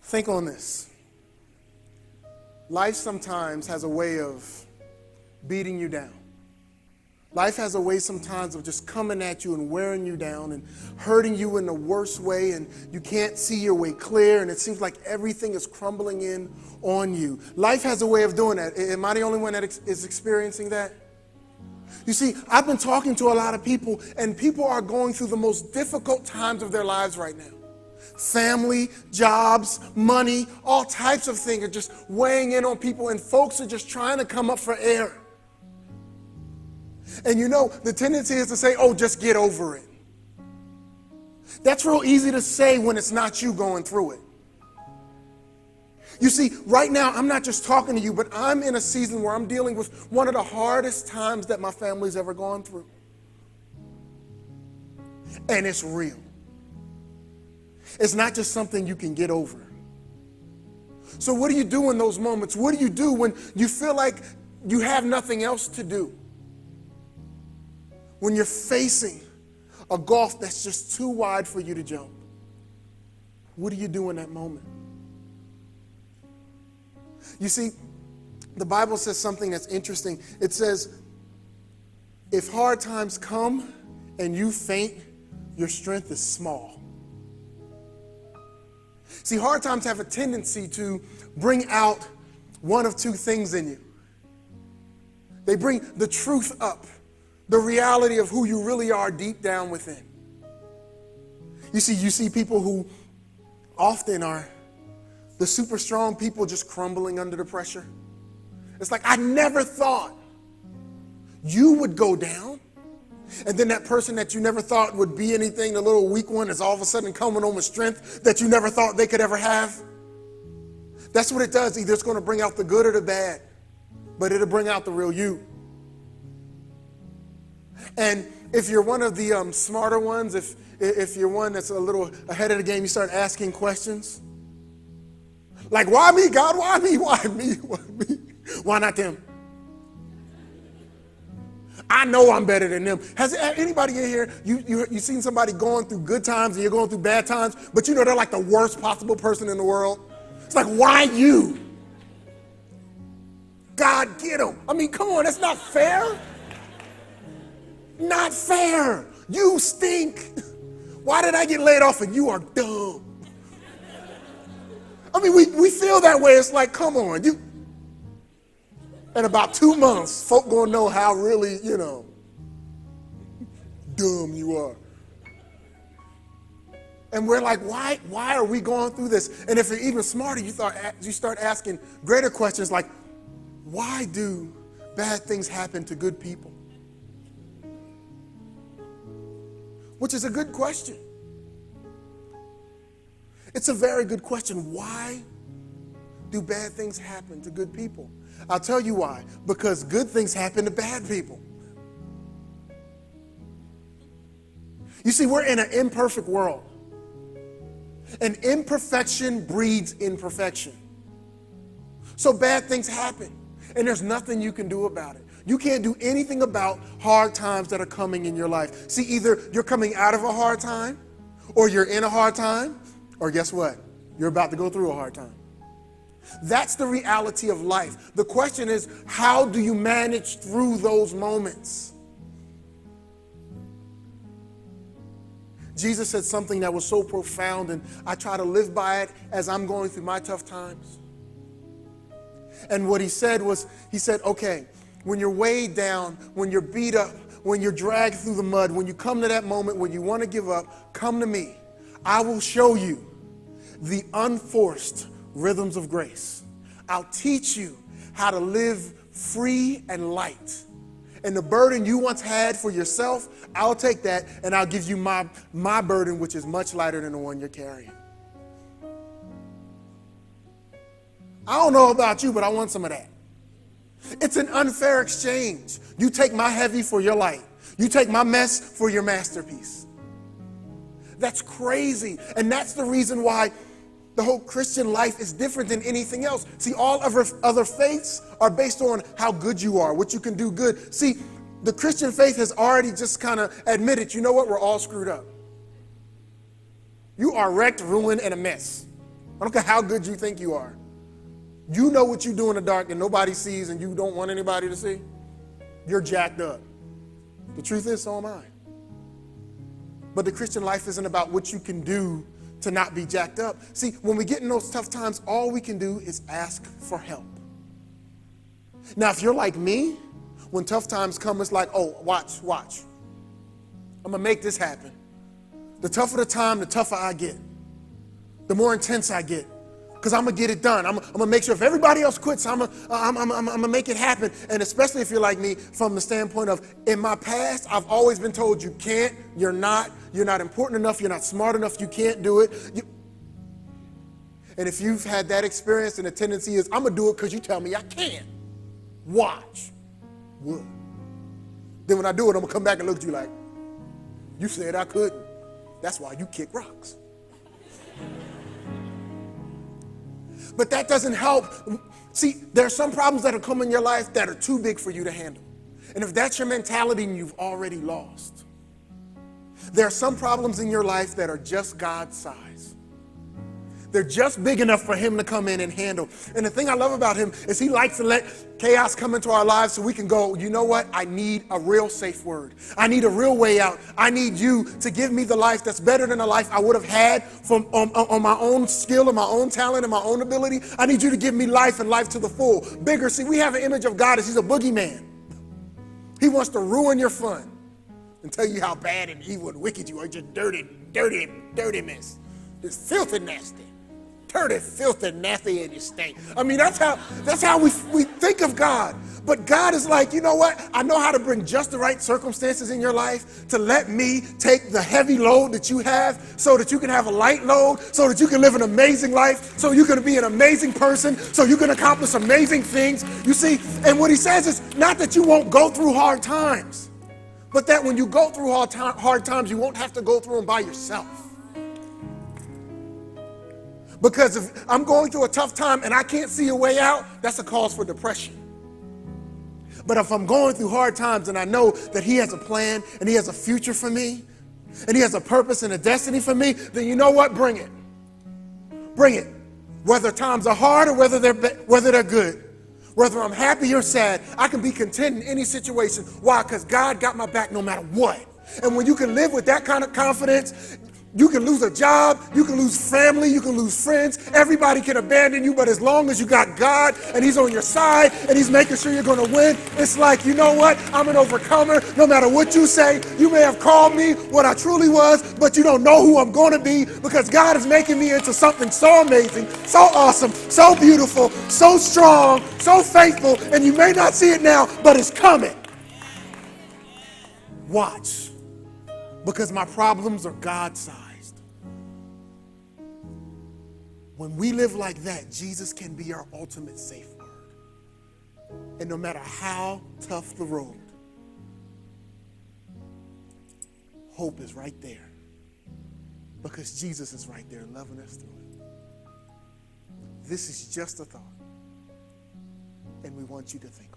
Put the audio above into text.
Think on this. Life sometimes has a way of beating you down. Life has a way sometimes of just coming at you and wearing you down and hurting you in the worst way, and you can't see your way clear, and it seems like everything is crumbling in on you. Life has a way of doing that. Am I the only one that is experiencing that? You see, I've been talking to a lot of people, and people are going through the most difficult times of their lives right now. Family, jobs, money, all types of things are just weighing in on people, and folks are just trying to come up for air. And you know, the tendency is to say, oh, just get over it. That's real easy to say when it's not you going through it. You see, right now, I'm not just talking to you, but I'm in a season where I'm dealing with one of the hardest times that my family's ever gone through. And it's real. It's not just something you can get over. So what do you do in those moments? What do you do when you feel like you have nothing else to do? When you're facing a gulf that's just too wide for you to jump? What do you do in that moment? You see, the Bible says something that's interesting. It says, if hard times come and you faint, your strength is small. See, hard times have a tendency to bring out one of two things in you. They bring the truth up, the reality of who you really are deep down within. You see people who often are the super strong people just crumbling under the pressure. It's like, I never thought you would go down. And then that person that you never thought would be anything, the little weak one, is all of a sudden coming on with strength that you never thought they could ever have. That's what it does. Either it's going to bring out the good or the bad, but it'll bring out the real you. And if you're one of the smarter ones, if you're one that's a little ahead of the game, you start asking questions. Like, why me, God? Why me? Why me? Why me? Why not them? I know I'm better than them. Has anybody in here, you seen somebody going through good times and you're going through bad times, but you know they're like the worst possible person in the world? It's like, why you? God, get them. I mean, come on, that's not fair. Not fair. You stink. Why did I get laid off and you are dumb? I mean, we feel that way. It's like, come on. In about 2 months, folk gonna know how really, dumb you are. And we're like, why are we going through this? And if you're even smarter, you start asking greater questions like, why do bad things happen to good people? Which is a good question. It's a very good question. Why do bad things happen to good people? I'll tell you why. Because good things happen to bad people. You see, we're in an imperfect world. And imperfection breeds imperfection. So bad things happen. And there's nothing you can do about it. You can't do anything about hard times that are coming in your life. See, either you're coming out of a hard time, or you're in a hard time, or guess what? You're about to go through a hard time. That's the reality of life. The question is, how do you manage through those moments? Jesus said something that was so profound, and I try to live by it as I'm going through my tough times. And what he said was, okay, when you're weighed down, when you're beat up, when you're dragged through the mud, when you come to that moment when you want to give up, come to me. I will show you the unforced rhythms of grace. I'll teach you how to live free and light. And the burden you once had for yourself, I'll take that and I'll give you my burden, which is much lighter than the one you're carrying. I don't know about you, but I want some of that. It's an unfair exchange. You take my heavy for your light. You take my mess for your masterpiece. That's crazy. And that's the reason why the whole Christian life is different than anything else. See, all other faiths are based on how good you are, what you can do good. See, the Christian faith has already just kind of admitted, you know what, we're all screwed up. You are wrecked, ruined, and a mess. I don't care how good you think you are. You know what you do in the dark and nobody sees and you don't want anybody to see. You're jacked up. The truth is, so am I. But the Christian life isn't about what you can do to not be jacked up. See, when we get in those tough times, all we can do is ask for help. Now, if you're like me, when tough times come, it's like, oh, watch. I'm going to make this happen. The tougher the time, the tougher I get. The more intense I get. Because I'm going to get it done. I'm going to make sure if everybody else quits, I'm going to make it happen. And especially if you're like me, from the standpoint of, in my past, I've always been told you can't, you're not important enough, you're not smart enough, you can't do it. And if you've had that experience, and the tendency is, I'm going to do it because you tell me I can't. Watch. What? Then when I do it, I'm going to come back and look at you like, you said I couldn't. That's why you kick rocks. But that doesn't help. See, there are some problems that will come in your life that are too big for you to handle. And if that's your mentality, you've already lost. There are some problems in your life that are just God's size. They're just big enough for him to come in and handle. And the thing I love about him is he likes to let chaos come into our lives so we can go, you know what? I need a real safe word. I need a real way out. I need you to give me the life that's better than the life I would have had on my own skill and my own talent and my own ability. I need you to give me life and life to the full. Bigger. See, we have an image of God as he's a boogeyman. He wants to ruin your fun and tell you how bad and evil and wicked you are. Just dirty mess. Just filthy nasty. Dirty, filthy, nasty, and you stink. I mean, that's how we think of God. But God is like, you know what? I know how to bring just the right circumstances in your life to let me take the heavy load that you have so that you can have a light load, so that you can live an amazing life, so you can be an amazing person, so you can accomplish amazing things. You see, and what he says is not that you won't go through hard times, but that when you go through hard times, you won't have to go through them by yourself. Because if I'm going through a tough time and I can't see a way out, that's a cause for depression. But if I'm going through hard times and I know that he has a plan and he has a future for me and he has a purpose and a destiny for me, then you know what? Bring it. Bring it. Whether times are hard or whether they're good. Whether I'm happy or sad, I can be content in any situation. Why? Because God got my back no matter what. And when you can live with that kind of confidence, you can lose a job, you can lose family, you can lose friends. Everybody can abandon you, but as long as you got God and he's on your side and he's making sure you're going to win, it's like, you know what? I'm an overcomer. No matter what you say, you may have called me what I truly was, but you don't know who I'm going to be because God is making me into something so amazing, so awesome, so beautiful, so strong, so faithful, and you may not see it now, but it's coming. Watch, because my problems are God-sized. When we live like that, Jesus can be our ultimate safe word. And no matter how tough the road, hope is right there. Because Jesus is right there loving us through it. This is just a thought. And we want you to think